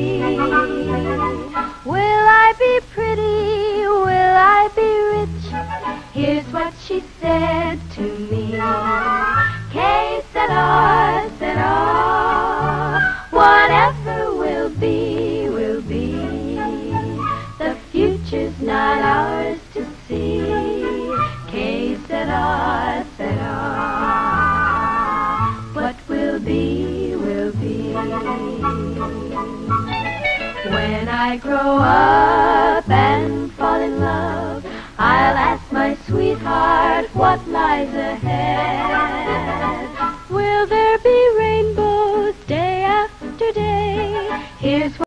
be? Will I be pretty? Will I be rich? Here's what she said to me. Que sera, whatever will be, will be. The future's not ours to see. Que sera, what will be, will be. When I grow up and fall in love, I'll ask my sweetheart what lies ahead.